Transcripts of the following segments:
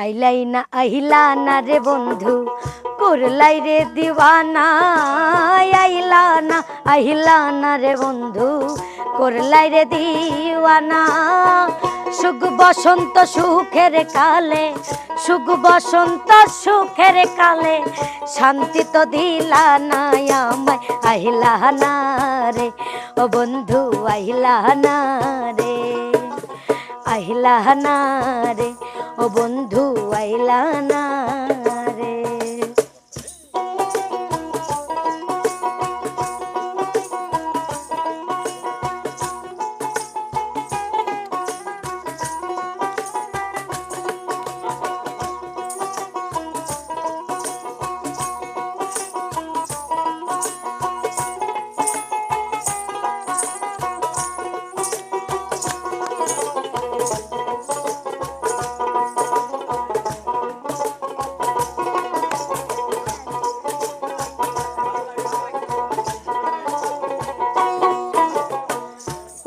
আইলাই না আইলা না রে বন্ধু করলাই রে দিওয়ানা। আইলা না আইলা না রে বন্ধু করলাই রে দিওয়ানা। সুখ বসন্ত সুখের কালে, সুখ বসন্ত সুখের কালে শান্তি তো দিলা না আমায়। আইলা না রে ও বন্ধু আইলা না রে, আইলা না রে ও বন্ধু আইলা না রে।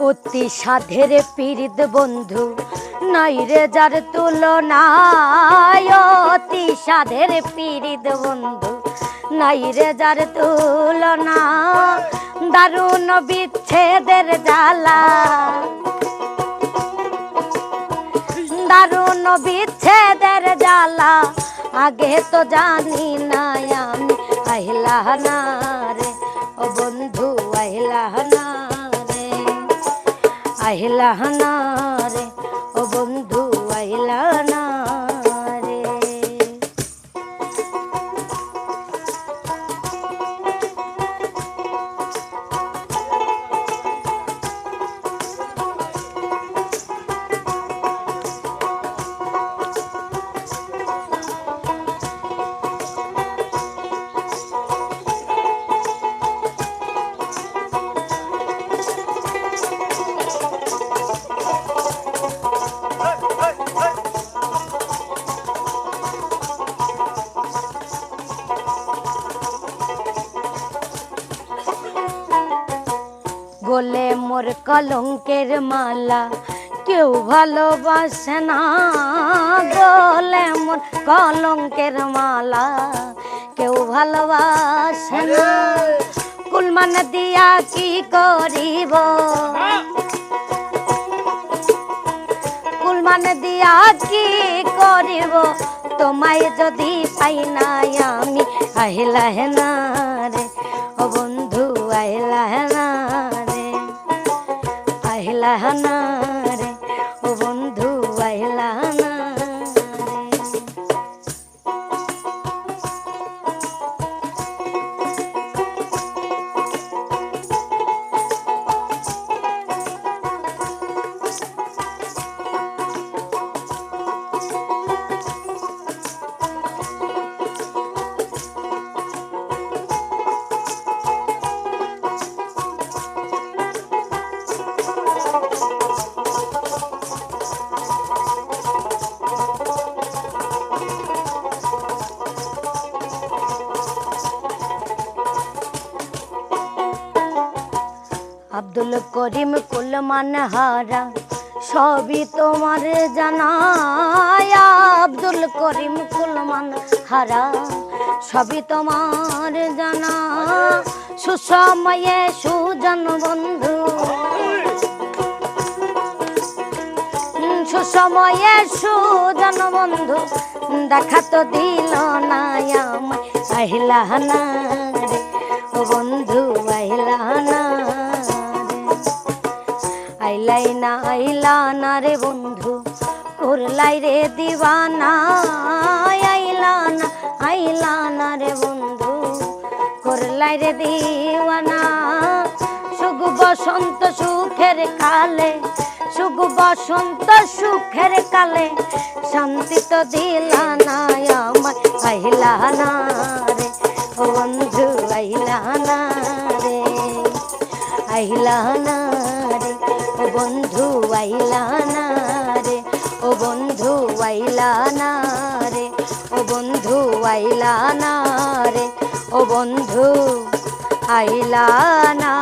অতি সাধের পীড়িত বন্ধু নাই রে যার তুলনা। অতি সাধের পীড়িত বন্ধু নাই রে যার তুলনা। দারুণ বিচ্ছেদের জ্বালা, দারুণ বিচ্ছেদের জ্বালা আগে তো জানি না আমি। আইলা না রে ও বন্ধু আইলা না রে, আইলা না রে ও বন্ধু আইলা না রে। গলে মোর কলঙ্কের মালা কেউ ভালোবাসে না। গলে মোর কলঙ্কের মালা কেউ ভালোবাসে না। কুলমান দিয়া কি করিব, কুলমান দিয়া কি করিব তোমায় যদি পাই না আমি। আইলা না রে ও বন্ধু আইলা না রে, আইলা না রে ও বন্ধু আইলা না রে। আব্দুল করিম কুলমান হারা সবই তোমার জানা। আব্দুল করিম কুলমান হারা সবই তোমার জানা। সুসময়ে সুজন বন্ধু, সুসময়ে সুজন বন্ধু দেখা তো দিল না আমায়। আইলা না রে ও বন্ধু আইলা না, আইলাই না আইলা না রে বন্ধু করলাই রে দিওয়ানা। আইলা না আইলা না রে বন্ধু করলাই রে দিওয়ানা। সুখ বসন্ত সুখের কালে, সুখ বসন্ত সুখের কালে শান্তি তো দিলা না আমায়। আইলা না রে ও বন্ধু আইলা না রে, আইলা না রে ও বন্ধু আইলা না রে, ও বন্ধু আইলা না রে, ও বন্ধু আইলা না রে, ও বন্ধু আইলা না।